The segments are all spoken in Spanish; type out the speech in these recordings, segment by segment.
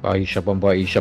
Aisha Pamba, Aisha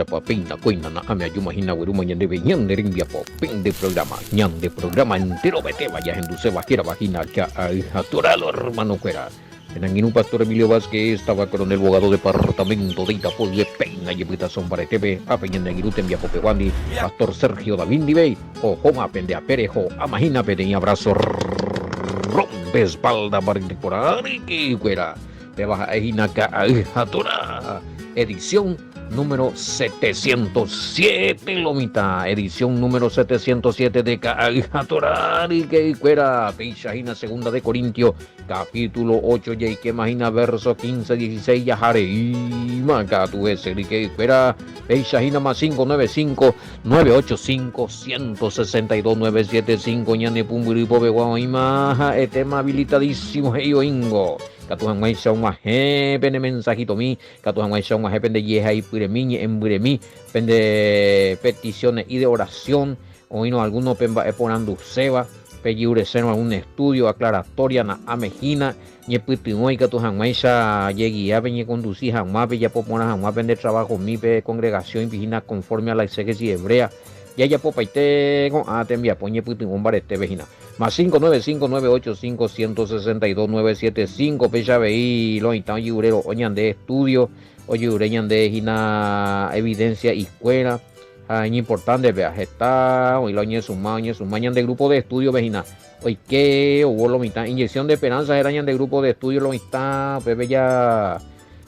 Papina, Queen, Ame Ayumahina, Wiruma, Yandebe, Yanderimbia, Popin de programa, Yan de programa entero, vete, vaya, en Dulce Bajera, Vagina, que Aturalo, hermano, fuera. En Anguino Pastor Emilio Vázquez estaba con el abogado departamento de Itapol de Peña y Invitación para TV, a Peña de Aguirute, Envia Popewandi, Pastor Sergio David Dibey, o Joma Pende a Perejo, Amagina Pende abrazo, rompe espalda para incorporar y que fuera. Te vas a Ejinaca, Atura. Edición número 707, Lomita. Edición número 707 de Cajatorari, que fuera. Peishajina, segunda de Corintio, capítulo 8, y que imagina verso 15, 16, Yajare. Y maca, tu ese, que fuera. Peishajina más 595, 985, 162, 975, ñane pumburi, pobe, guaima, etema habilitadísimo, heyo ingo. Katuhan may siya mahe pende mensajito mi, katuhan may siya mahe pende yeha y puremi en buremi pende peticiones y de oración o no alguno pemba eponando seba peyure seno algún estudio aclaratoria na amejina ni putinoy katuhan may siya lleguía peñe conducir jamás pe ya popona jamás pende trabajo mi pe congregación vigina conforme a la exégesis hebrea ya ya popaite con atembia poñe putinón barete vejina más 595-985-162-975 pecha veí lo intan yurero oñan de estudio o yureñan de gina evidencia y escuela es importante vea está hoy lo oñe sumañan de grupo de estudio vejina hoy que hubo lo mitad inyección de esperanza eran de grupo de estudio lo mitad pepe ya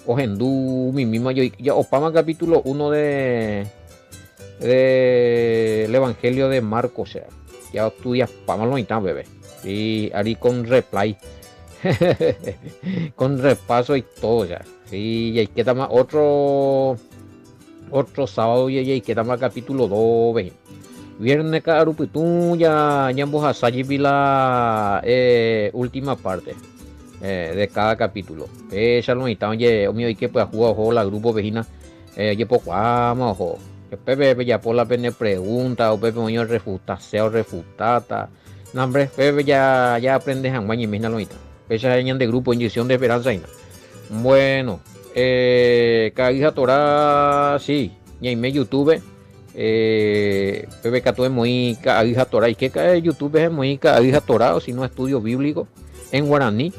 ogendú mi misma yo ya opama capítulo 1 del Evangelio de Marcos, o sea, ya estudias para lo mitad, bebé. Y ahí con reply, con repaso y todo, ya. Sí, y hay que tomar otro sábado y hay que tomar capítulo 2, bebé. Viernes carupitú ya vos a salir la última parte de cada capítulo. Ya lo mitad, oye, hay que pues jugar ojo la grupo vecina, oye, pues vamos, ojo. Pepe ya por la pene pregunta o Pepe moño refutación refutata. No, hombre, Pepe ya aprende jamás y misma lo mismo. Pepe de grupo inyección de esperanza. Bueno, Caguija Torah, sí, y en YouTube, Pepe Cato es muy Caguija Torah. ¿Y qué cae YouTube es muy Caguija Torah o si no estudio bíblico en guaraní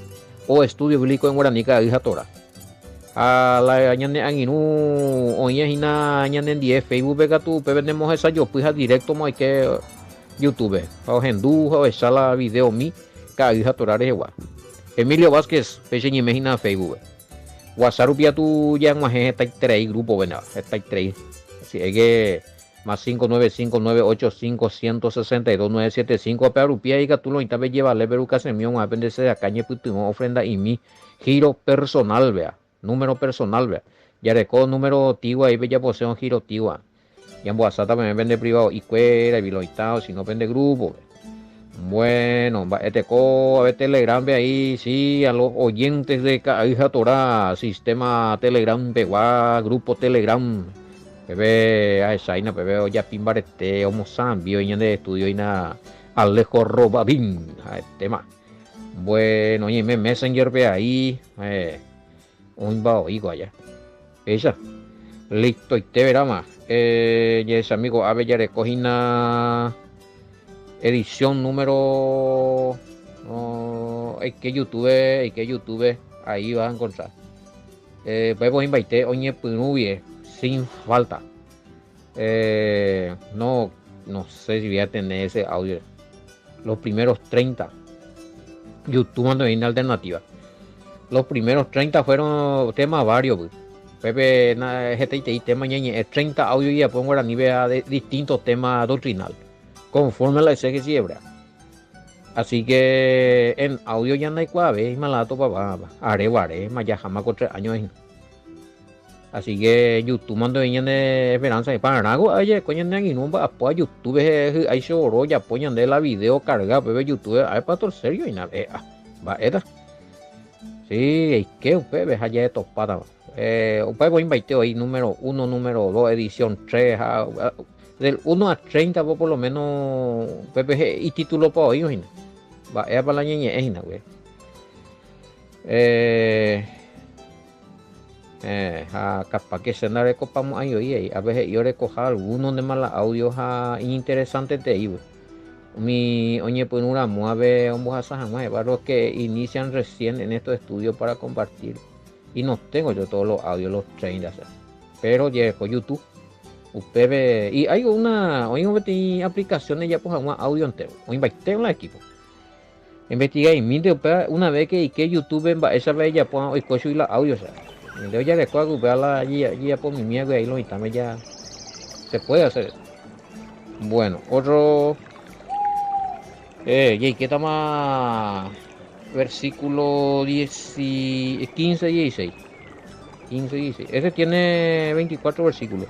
o estudio bíblico en guaraní Caguija Torah? A la ñane anginu oye hina ñane die Facebook pega tu pebendemos esa yo pues a directo mo que YouTube o hendu o esa la video mi ka hija torare igual Emilio Vázquez peche ni imagina Facebook WhatsApp ya tu ya más está 3 grupo bueno está 3 así es que más 595-985-162-975 pero pia y que tú lo intabe llevarle pero que se me un apéndice de caña puto ofrenda y mi giro personal vea número personal, vea. Ya recuerdo número tigua ahí ya posee un giro tigua. Y en WhatsApp también vende privado y cuera y biloitado, si no vende grupo. Vea. Bueno, a ver Telegram, ve ahí, sí, a los oyentes de Caija Torah, sistema Telegram, pegua, grupo Telegram. Bebé, a esa ina, bebé, ya pimbarete, homo sambio, y de estudio, y na, Alejo Robadín, a este tema. Bueno, oye, Messenger, ve ahí, un bao higo allá. Esa. Listo, y te verá más. Y ese amigo, a ver, ya recogí una edición número. Es que YouTube, ahí vas a encontrar. Pues invité, oye, Punubie, sin falta. No sé si voy a tener ese audio. Los primeros 30. YouTube mando en alternativa. Los primeros 30 fueron temas varios, pues. Pepe, tema ñeñe, 30 audio y después en nivel de distintos temas doctrinal, conforme a la exégesis hebrea. Así que en audio ya no hay cuave, y malato papá, haré, ya jamás con 3 años. Así que YouTube mando de esperanza, para nada, oye, coño, y no va a YouTube, ahí se oró, ya ponen de la video carga, Pepe, YouTube, hay para todo serio, y nada, va, esta. Sí, es que ustedes allá de topada. Ustedes voy a invitar ahí número 1, número 2, edición 3. Del 1 a 30 por lo menos PPG y título para hoy, imagina. Va, es para la ñeñe, güey. capaz que se na recopamos ahí hoy, a veces yo recoja algunos de malos audios interesantes te digo. Mi oye pues una mueve un los que inician recién en estos estudios para compartir. Y no tengo yo todos los audios, los 30, pero ya por YouTube. Ustedes, y hay hoy aplicaciones ya pues un audio entero. O invité un equipo. Investigué y mire una vez que YouTube esa vez ya pues hoy cocho y la audio, yo ya recuerdo que allí ya por mi miedo ahí lo invitamos ya. Se puede hacer. Bueno, otro. Y que toma versículo 10 15 y 16. 15 y 16. Ese tiene 24 versículos.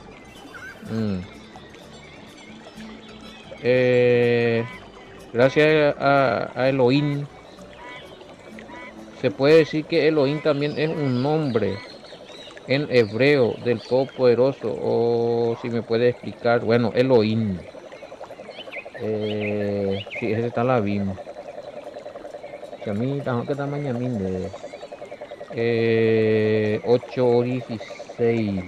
Gracias a Elohim. Se puede decir que Elohim también es un nombre en hebreo del Todopoderoso. O si me puede explicar. Bueno, Elohim. Sí, ese está la BIM. Que a mí tengo que tamaño de 8:16.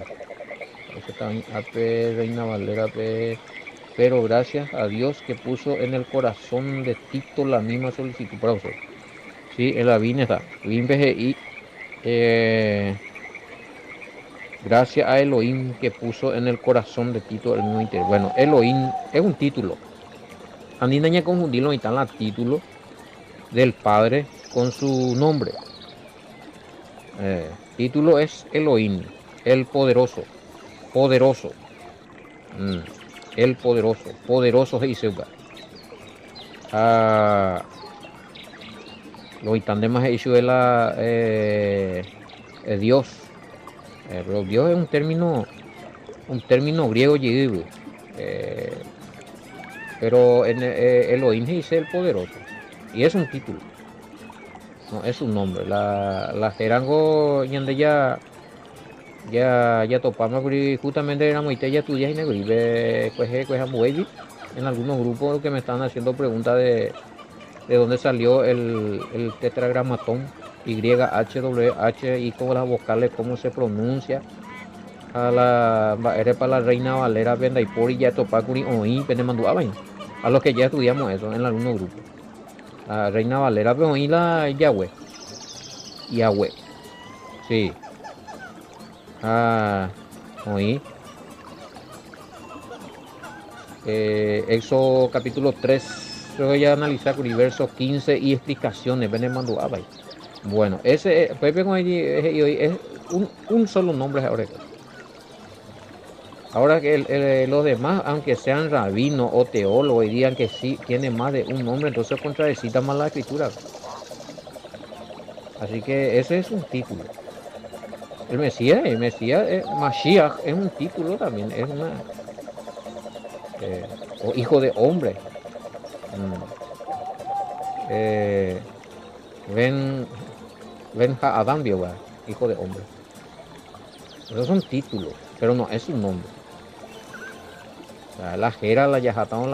Ese está AP Reina Valera AP. Pero gracias a Dios que puso en el corazón de Tito la misma solicitud para usted. Sí, en la BIN está. BIN BGI. Gracias a Elohim que puso en el corazón de Tito el mismo interés. Bueno, Elohim es un título. A mí no hay que confundirlo, ahí está el título del Padre con su nombre. Título es Elohim, el poderoso. Poderoso. El poderoso. Poderoso se dice. Lo están de más hecho de la Dios. Pero Dios es un término griego llegué. Pero en Elohim se dice el poderoso. Y es un título. No, es un nombre. La Gerango donde ya topamos justamente era muy ya tu día y pues en algunos grupos que me están haciendo preguntas de dónde salió el tetragramatón YHWH y con las vocales cómo se pronuncia eres para la Reina Valera Vendaipori ya topacuri oí penemanduabain a los que ya estudiamos eso en algunos grupos. La Reina Valera pero oí la Yahweh. Sí. Oí. Éxodo capítulo 3. Creo que ya analizar con verso 15 y explicaciones. Bueno, ese Pepe es un solo nombre ahora. Ahora que los demás, aunque sean rabinos o teólogos y digan que sí tiene más de un nombre, entonces contradecita más la escritura. Así que ese es un título. El Mesías, Mashiach es un título también, es una o hijo de hombre. Ven a Adán, hijo de hombre. Esos son títulos, pero no es un nombre. La Jera, la Yajatán,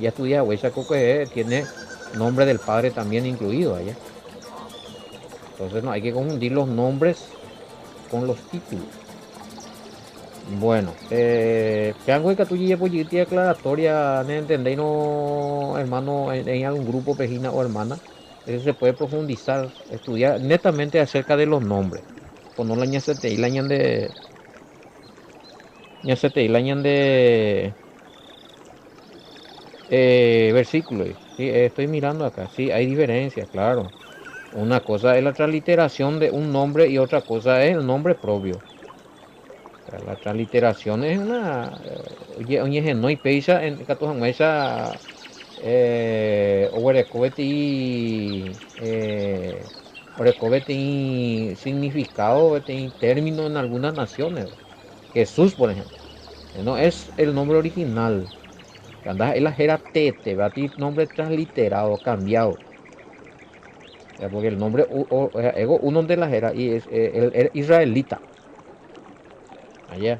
ya estudia Huecha Coque, tiene nombre del padre también incluido allá. Entonces no hay que confundir los nombres con los títulos. Bueno, tengo que tú ya tiene aclaratoria, ¿no entendéis, no, hermano, en algún grupo, pejina o hermana? Eso se puede profundizar, estudiar netamente acerca de los nombres. Pues no la ñacete y la ñan de. Versículos. Sí, estoy mirando acá. Sí, hay diferencias, claro. Una cosa es la transliteración de un nombre y otra cosa es el nombre propio. La transliteración es una. Oye, no hay peisa en Catojamuesa. Tiene significado, tiene término en algunas naciones. Jesús, por ejemplo, no es el nombre original. Anda es la jera tete, va a tener nombre transliterado, cambiado. Porque el nombre uno de la jera y es el israelita. Allá.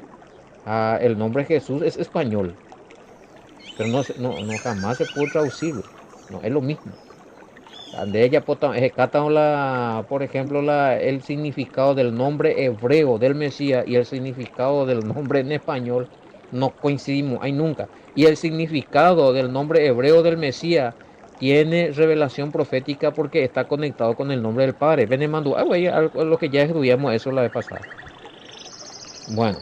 El nombre Jesús es español. Pero no jamás se puede traducir. No, es lo mismo. De ella, por ejemplo, el significado del nombre hebreo del Mesías y el significado del nombre en español no coincidimos, hay nunca. Y el significado del nombre hebreo del Mesías tiene revelación profética porque está conectado con el nombre del Padre. Benemandú, güey, lo que ya estudiamos eso la vez pasada. Bueno,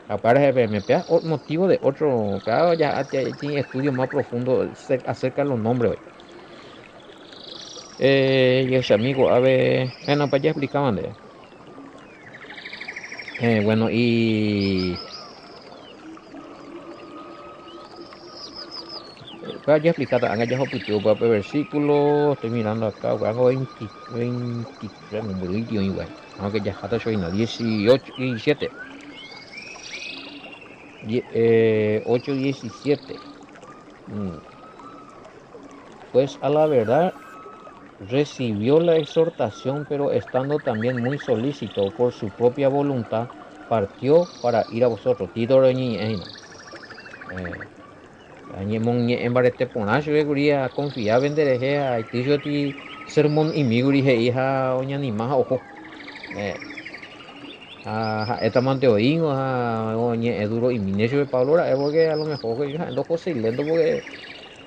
aparte de me pega motivo de otro, claro, ya tiene estudio más profundo acerca de los nombres hoy. Y ese amigo, a ver, no, para allá explicaban de. Bueno, y para allá explicar, haga ya oputio para versículo, estoy mirando acá, hago 23, no me olvido igual, aunque ya hasta soy na 18, 17, 8, 17. Mm, Pues a la verdad recibió la exhortación, pero estando también muy solícito por su propia voluntad, partió para ir a vosotros. Tito Reñi, eh, Añemon en barete ponacho guría confía vendereje a itiso ti sermón y miguri he hija oña ni más ojo esta mante oín oñe eduro y minecho de Pablo es porque a lo mejor que ando José lento porque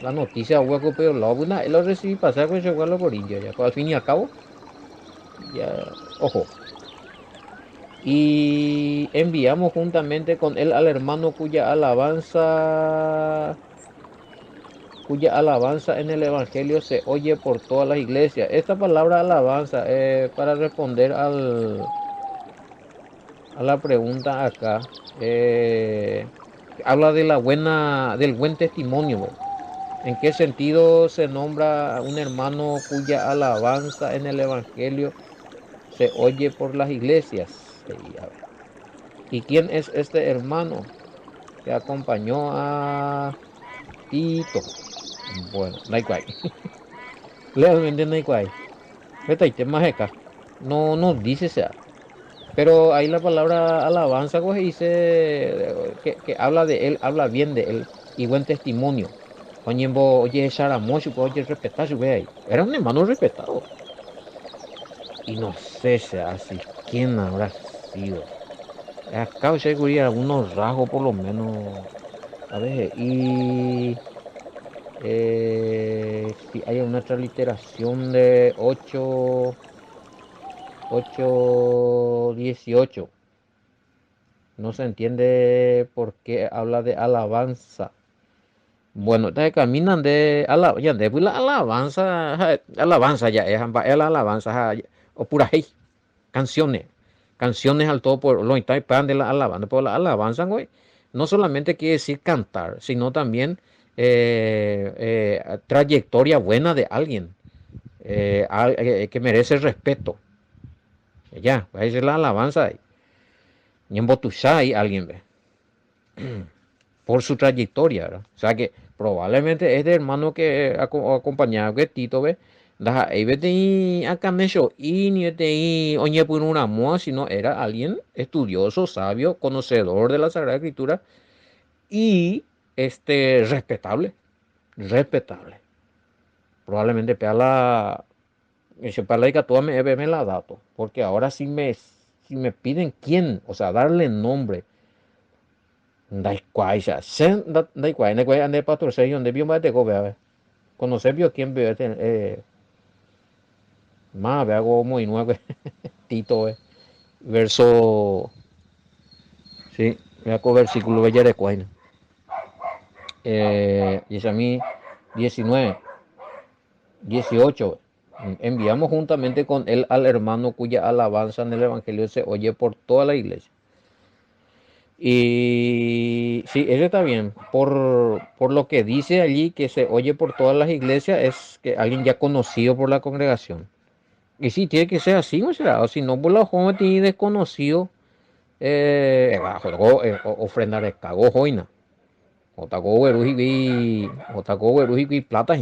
la noticia hueco pero la buena él lo recibí pasar con ese lo corintia ya al fin y al cabo ya ojo y enviamos juntamente con él al hermano cuya alabanza en el Evangelio se oye por todas las iglesias. Esta palabra alabanza, para responder a la pregunta acá, habla del buen testimonio. ¿Ve? ¿En qué sentido se nombra a un hermano cuya alabanza en el Evangelio se oye por las iglesias? A ver. ¿Y quién es este hermano que acompañó a Tito? Bueno, no hay cual. Realmente no hay cual. Vete ahí, te más acá. No, no dice sea. Pero ahí la palabra alabanza, pues dice que habla de él, habla bien de él y buen testimonio. Oye, Sharamosh, oye, respetar su ve ahí. Era un hermano respetado. Y no sé sea, si quién habrá sido. Acá seguridad algunos rasgos por lo menos. A ver, y si hay una transliteración de 8:18. No se entiende por qué habla de alabanza. Bueno, entonces caminan ya de la alabanza, alabanza ya es la alabanza, o pura hey, canciones, canciones al todo por lo está pan de la alabanza, por la alabanza, güey, no solamente quiere decir cantar, sino también trayectoria buena de alguien, que merece respeto. Ya, esa es la alabanza. Y en Botushay alguien ve. Por su trayectoria, ¿verdad? O sea que probablemente este hermano que acompañaba que Tito ve, da ahí vete acá me show y ni vete oñe por una moa, sino era alguien estudioso, sabio, conocedor de la Sagrada Escritura y respetable, respetable. Probablemente pega la ese para la toda me la dato, porque ahora si me piden quién, o sea, darle nombre. Dai quai xa sen dai quai ne quai ande pastor sei onde bio mate go be conocer bio quién be más be hago muy nuevo Tito verso sí me hago versículo bella de cuaina dice a mí 19 18 enviamos juntamente con él al hermano cuya alabanza en el evangelio se oye por toda la iglesia. Y sí, eso está bien. Por lo que dice allí que se oye por todas las iglesias, es que alguien ya conocido por la congregación. Y sí, tiene que ser así, ¿no será? O si no, por la joven tiene desconocido, ofrendar de cago joina. O taco y plata.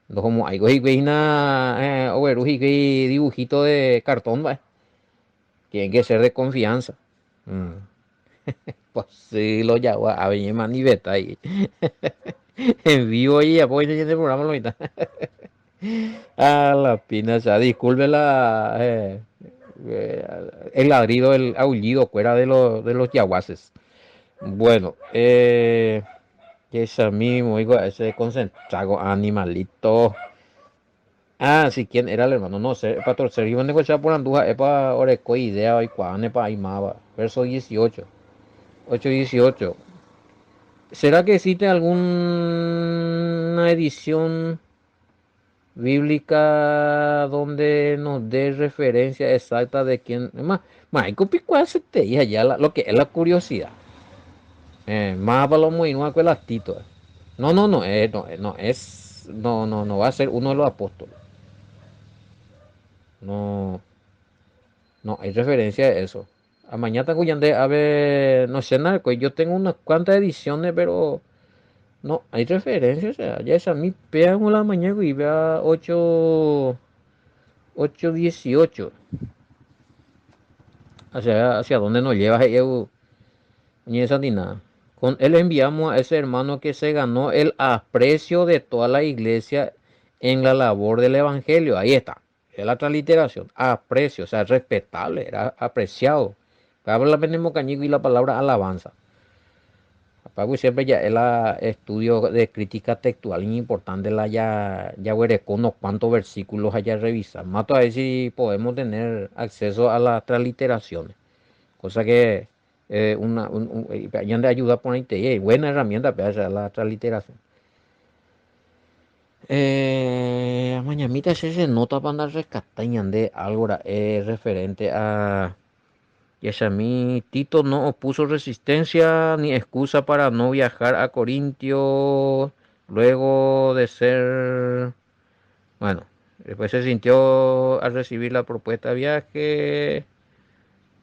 No como hay y dibujito de cartón, ¿va? Tiene que ser de confianza. Mm. Pues sí, lo llamo a ver, maniveta ahí. En vivo y apoyo en el programa lo mitad. A la pina, ya, disculpe el ladrido, el aullido fuera de los yaguaces. Bueno, que es a mismo, digo, ese concentrado animalito. Ah, sí, ¿quién era el hermano? No sé, para torcer, iban a negociar por Andújar, es para Oreco, idea, y cuán, para Aymaba, verso 18, 8:18. ¿Será que existe alguna edición bíblica donde nos dé referencia exacta de quién? Más, ¿cuál se te dice ya lo que es la curiosidad? Más para los muy no tito. No, no, no, no es, no va a ser uno de los apóstoles. No, no hay referencia a eso. A mañana Guyandé, a ver, no sé, narco, yo tengo unas cuantas ediciones, pero no hay referencia, o sea, ya es a mí, pegan la mañana y vea 8:18. Hacia dónde nos lleva EU, ni esa ni nada. Con él enviamos a ese hermano que se ganó el aprecio de toda la iglesia en la labor del evangelio. Ahí está. Es la transliteración. Aprecio, o sea, respetable, era apreciado. Habla la venimos cañigo y la palabra alabanza. Apago siempre ya el estudio de crítica textual importante la ya con unos cuantos versículos allá revisar. Mato a ver si podemos tener acceso a las transliteraciones. Cosa que ya de ayuda por ahí, buena herramienta para la transliteración. Mañamita se nota para andar rescatando de algo referente a Yashamí. Tito no opuso resistencia ni excusa para no viajar a Corintio luego de ser, bueno, después se sintió al recibir la propuesta de viaje.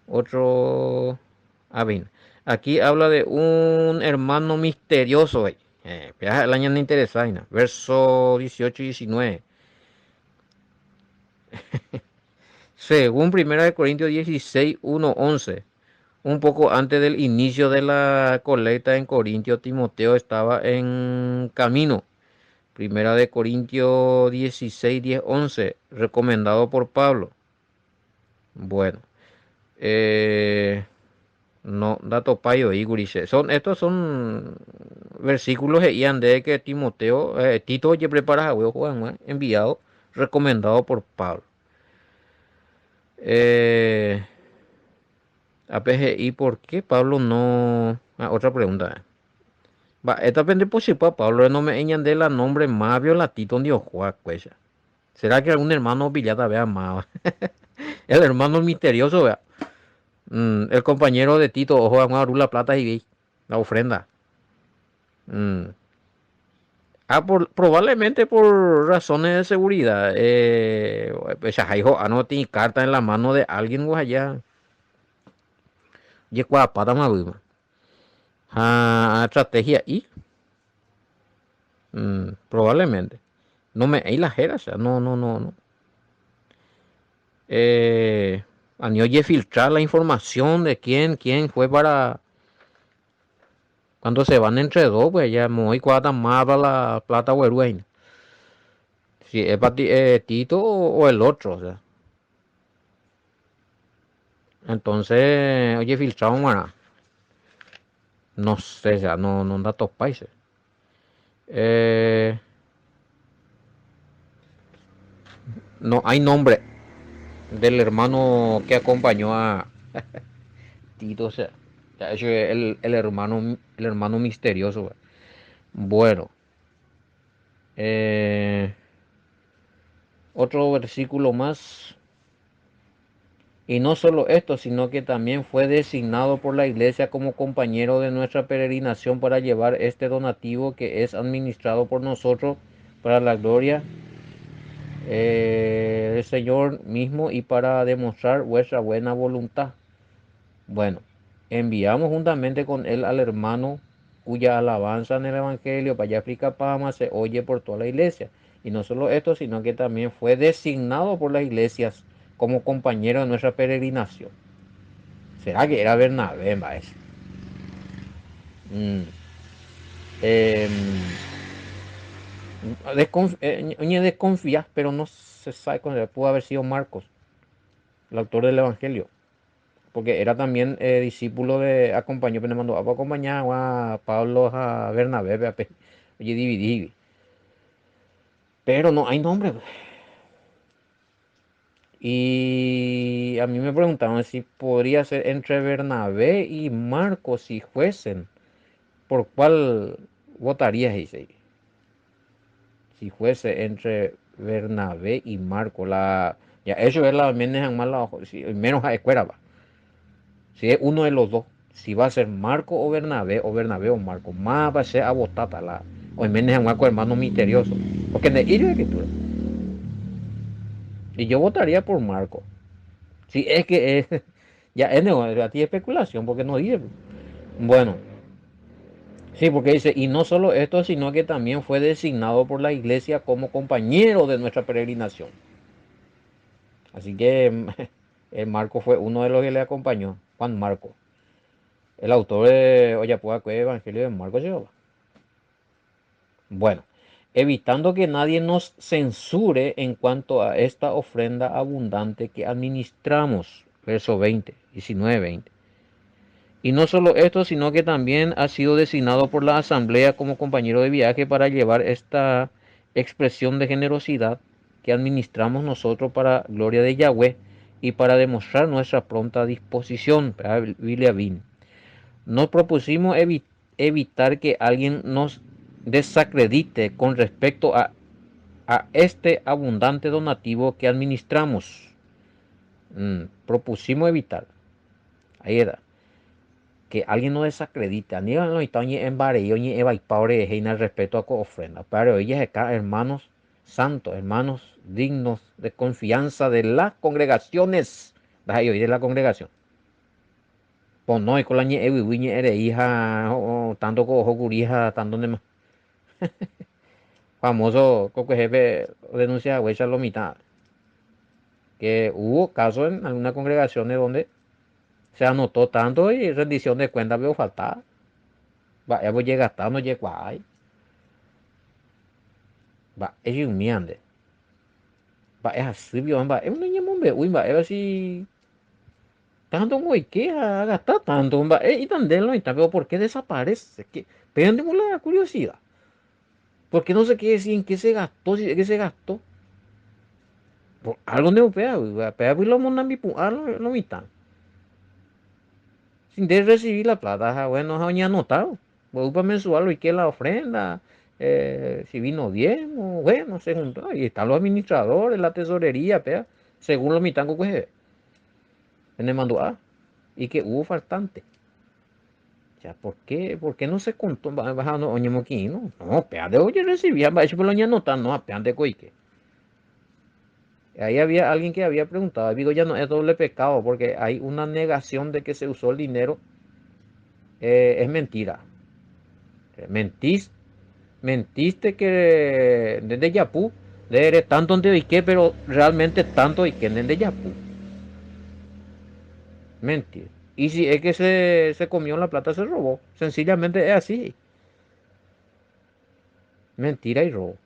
Otro, bien, aquí habla de un hermano misterioso. El año no interesa, verso 18 y 19. Según 1 Corintios 16, 1, 11. Un poco antes del inicio de la colecta en Corintio, Timoteo estaba en camino. 1 Corintios 16, 10, 11. Recomendado por Pablo. Bueno. No, dato payo y guriche. Estos son versículos de que Timoteo, Tito, que prepara a huevo, Juan, enviado, recomendado por Pablo. APGI, ¿por qué Pablo no? Otra pregunta. Va, esta pende por si Pablo no me de la nombre más violatito de Ojoa, pues. ¿Será que algún hermano villata vea más? El hermano misterioso, vea. El compañero de Tito, ojo, vamos a la plata y vi la ofrenda. Mm. Probablemente por razones de seguridad. Pues no tiene carta en la mano de alguien o allá. Y pata más estrategia y probablemente. No me hay la jera, o sea, no. Oye filtrar la información de quién fue para cuando se van entre dos, pues ya muy cuata más para la plata güerueña. Si es para Tito o el otro, o sea. Entonces, oye, filtrado, bueno, no sé, o sea, no datos países. No hay nombre del hermano que acompañó a Tito, o sea, eso es el hermano misterioso. Güey. Bueno, otro versículo más. Y no solo esto, sino que también fue designado por la iglesia como compañero de nuestra peregrinación para llevar este donativo que es administrado por nosotros para la gloria del Señor mismo y para demostrar vuestra buena voluntad. Bueno, enviamos juntamente con él al hermano cuya alabanza en el Evangelio para África Pama se oye por toda la iglesia. Y no solo esto, sino que también fue designado por las iglesias como compañero de nuestra peregrinación. ¿Será que era Bernabé, maestro? Mm. Em, Oñe desconfía, pero no se sabe con pudo haber sido Marcos, el autor del Evangelio. Porque era también discípulo de, acompañó, pero mandó a acompañar a Pablo a Bernabé, oye, dividí. Pero no hay nombre. Y a mí me preguntaban si podría ser entre Bernabé y Marcos si fuesen. ¿Por cuál votarías? Dice. Si fuese entre Bernabé y Marcos. Ya eso es la menos más menos a escuela va. Si es uno de los dos. Si va a ser Marco o Bernabé o Marco. Más va a ser a votata la. O en menos Marco hermano misterioso. Porque en el de escritura. Y yo votaría por Marco. Si es que es. Ya es negativa especulación porque no dice. Bueno, sí, porque dice, y no solo esto, sino que también fue designado por la iglesia como compañero de nuestra peregrinación. Así que el Marco fue uno de los que le acompañó, Juan Marco, el autor de Oyapoaque, Evangelio de Marcos Jehová. Bueno, evitando que nadie nos censure en cuanto a esta ofrenda abundante que administramos, verso 20, 19, 20. Y no solo esto, sino que también ha sido designado por la asamblea como compañero de viaje para llevar esta expresión de generosidad que administramos nosotros para gloria de Yahweh y para demostrar nuestra pronta disposición. Biliabin. Nos propusimos evitar que alguien nos desacredite con respecto a este abundante donativo que administramos. Propusimos evitar. Ahí era que alguien no desacredita, ni lo está en barrio ni eva y pobre el respeto a ofrenda, pero ellos acá hermanos santos, hermanos dignos de confianza de las congregaciones, de la congregación. Pues no, y con la ñe eres hija, tanto cojo curija, tanto demás. Famoso coque jefe denuncia huecha lo mitad. Que hubo casos en algunas congregaciones donde se anotó tanto y rendición de cuentas veo faltar. Va, ya voy a gastar, no llega ahí. Va, es un miande. Va, es así, va, es un niño muy uy, va, es así. Tanto muy que a gastar tanto, va, y tan de lo pero ¿por qué desaparece? Que, perdemos la curiosidad. ¿Por qué no sé qué decir en qué se gastó? Si es que se gastó. Por algo de pea, pea, pues lo mandan mi lo mitad. Sin de recibir la plata, bueno, ya anotado. Voy para mensual y que la ofrenda, si vino bien, o bueno, se juntó. Y están los administradores, la tesorería, pea, según lo mitad que en el mando A. Y que hubo faltante. Ya, por qué no se contó? Bajando, oye, moquino. No, pea de oye, recibía, va, eso por lo anotar, no, pea de coique. Ahí había alguien que había preguntado, digo, ya no es doble pecado, porque hay una negación de que se usó el dinero, es mentira. Mentís, mentiste que desde Yapú, de tanto donde Ique, pero realmente tanto Ique desde Yapú. Mentir. Y si es que se comió la plata, se robó. Sencillamente es así. Mentira y robo.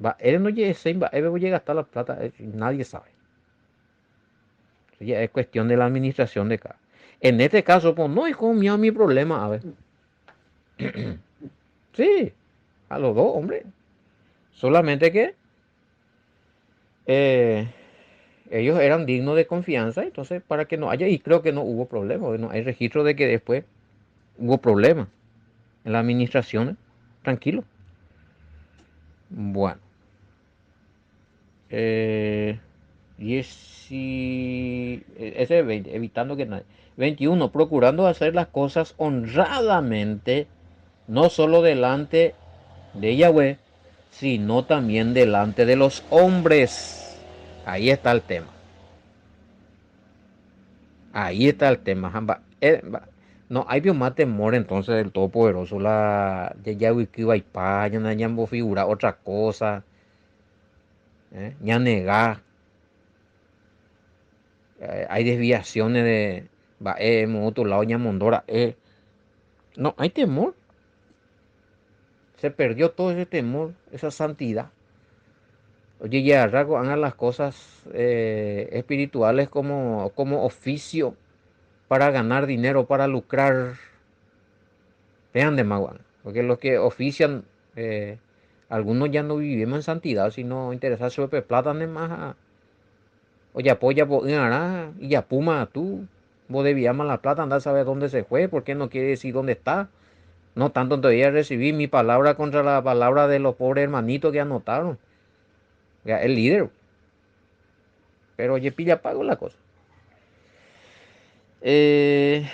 Va, él no llega, él voy a gastar la plata, nadie sabe. Ya es cuestión de la administración de cada. En este caso, pues no es como mi problema, a ver. Sí, a los dos, hombre. Solamente que eh, ellos eran dignos de confianza, entonces para que no haya, y creo que no hubo problema, no hay registro de que después hubo problemas en la administración, tranquilo. Bueno, eh, ese es 20, evitando que nadie. 21, procurando hacer las cosas honradamente, no solo delante de Yahweh, sino también delante de los hombres. Ahí está el tema. Ahí está el tema. No, hay más temor entonces del Todopoderoso. La Yahweh que va y pa, ya no figura otra cosa. Ya negar. Hay desviaciones de. Va, otro lado, ya mondora. No, hay temor. Se perdió todo ese temor, esa santidad. Oye, ya Rago, hagan las cosas espirituales como oficio para ganar dinero, para lucrar. Vean de Maguán. Porque los que ofician, eh, algunos ya no vivimos en santidad, sino interesarse sobre plata, ni más. Oye, apoya, y ya puma tú. Vos debías más la plata, andar a saber dónde se fue, por qué no quiere decir dónde está. No tanto todavía recibí mi palabra contra la palabra de los pobres hermanitos que anotaron. Ya, el líder. Pero oye, pilla pago la cosa. Eh,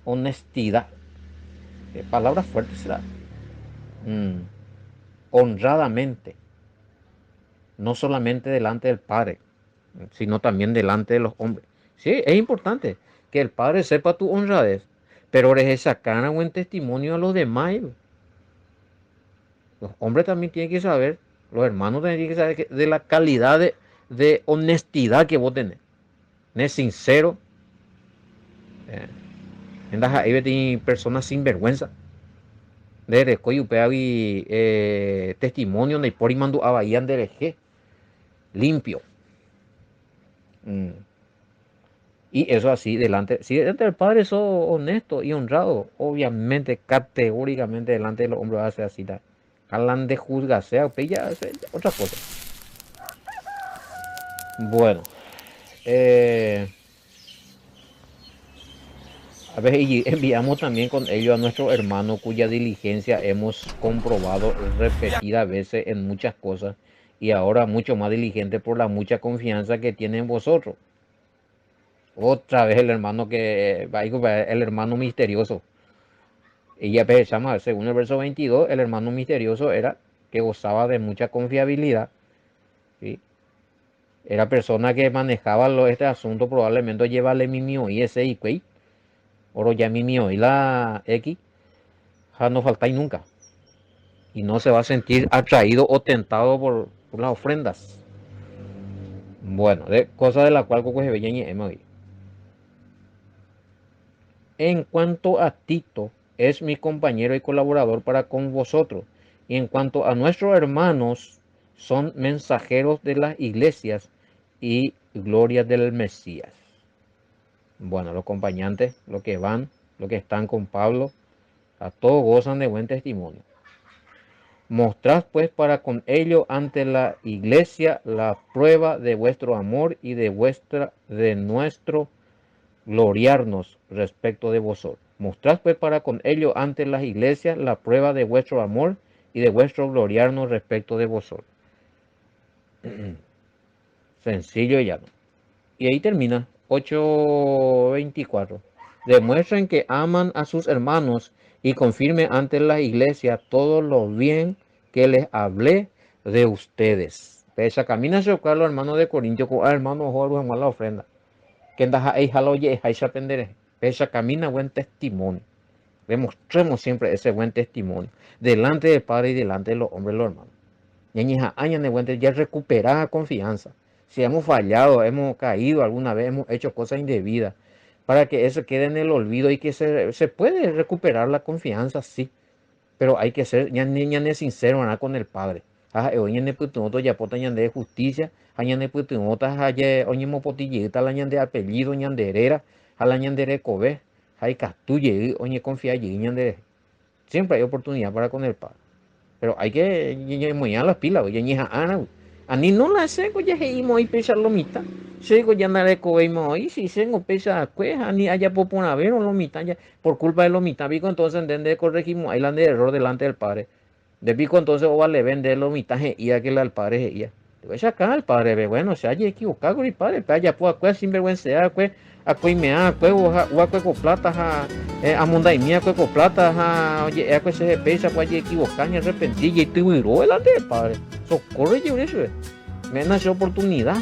honestidad. Palabras fuertes será. Mm, honradamente. No solamente delante del Padre, sino también delante de los hombres. Sí, es importante que el Padre sepa tu honradez, pero eres sacar a buen testimonio a los demás. Los hombres también tienen que saber, los hermanos también tienen que saber de la calidad de honestidad que vos tenés. Es sincero. Eh, ahí tiene personas sin vergüenza. De coy upeavi testimonio de por y mando a bahía de limpio. Mm. Y eso así delante, si delante del Padre sos honesto y honrado, obviamente, categóricamente delante de los hombres va a ser así. Hablan de juzgar, sea ya otra cosa. Bueno, a veces enviamos también con ello a nuestro hermano cuya diligencia hemos comprobado repetidas veces en muchas cosas y ahora mucho más diligente por la mucha confianza que tiene en vosotros. Otra vez el hermano el hermano misterioso. Ella pensaba, según el verso 22, el hermano misterioso era que gozaba de mucha confiabilidad. ¿Sí? Era persona que manejaba este asunto, probablemente llevarle mimio y ese y que oro ya mimio y la X, ja no faltáis nunca. Y no se va a sentir atraído o tentado por las ofrendas. Bueno, de cosas de la cual Coco se veía en En cuanto a Tito, es mi compañero y colaborador para con vosotros. Y en cuanto a nuestros hermanos, son mensajeros de las iglesias y gloria del Mesías. Bueno, los acompañantes, los que van, los que están con Pablo, a todos gozan de buen testimonio. Mostrad pues para con ello ante la iglesia la prueba de vuestro amor y de nuestro gloriarnos respecto de vosotros. Mostrad pues para con ello ante las iglesias la prueba de vuestro amor y de vuestro gloriarnos respecto de vosotros. Sencillo y llano. Y ahí termina 8:24. Demuestren que aman a sus hermanos y confirmen ante la iglesia todo lo bien que les hablé de ustedes. Pesa camina se los hermanos de Corintio con hermanos Jorge en la ofrenda. Que andas ahí jaloye ahí se aprenderé. Pesa camina buen testimonio. Demostremos siempre ese buen testimonio delante del Padre y delante de los hombres, los hermanos. Ya recuperar confianza. Si hemos fallado, hemos caído alguna vez, hemos hecho cosas indebidas, para que eso quede en el olvido y que se puede recuperar la confianza, sí, pero hay que ser ya sincero con el Padre. Ya pota de justicia, añane putunota, aye oñemo potillita, la ñande apellido, ñanderera, a la ñandere cobe, hay castuye, oñe confía allí, ñandere. Siempre hay oportunidad para con el Padre. Pero hay que moñar las pilas, oye, ñeja ana. Ani no la sé, oye, heimo y pesa lo mitad. Sego ya andaré cobeimo y si tengo pesa cueja, ni haya popona ver o lo mitad ya. Por culpa de lo mitad, pico entonces entender corregimos ahí la de error delante del Padre. De pico entonces o vale vender lo mitad y que la al Padre ella. Te voy a sacar al Padre, ve, bueno, se haya equivocado con el Padre, pero ya pues cuál sinvergüenza, pues a mea, pues o con plata, a munda y mía, con plata, oye, a se pesa, pues equivocar, ni arrepentir, y te huiró delante del Padre. Socorro, yo eso, me nació oportunidad,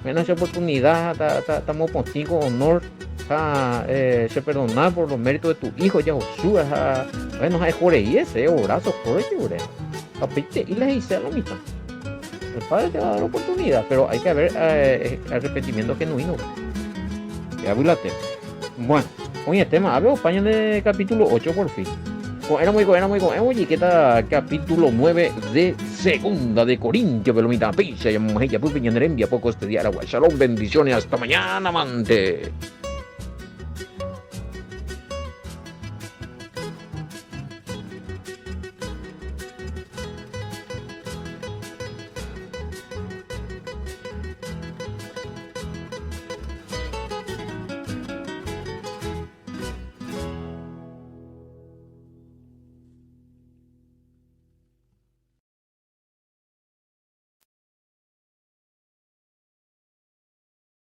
estamos contigo, honor, se perdonar por los méritos de tu hijo, ya Josué, bueno, hay jore y ese, brazo, socorro, yo capite, y les hice lo mismo. El Padre te va a dar oportunidad, pero hay que haber arrepentimiento genuino. Ya bulate. Bueno, hoy el tema, a ver, España de capítulo 8 por fin. Oye, ¿qué tal? Capítulo 9 de Segunda de Corintios, Belomita Picha, y Magia Pupi, Ñanerembia, poco este día, agua. Shalom, bendiciones, hasta mañana, amante.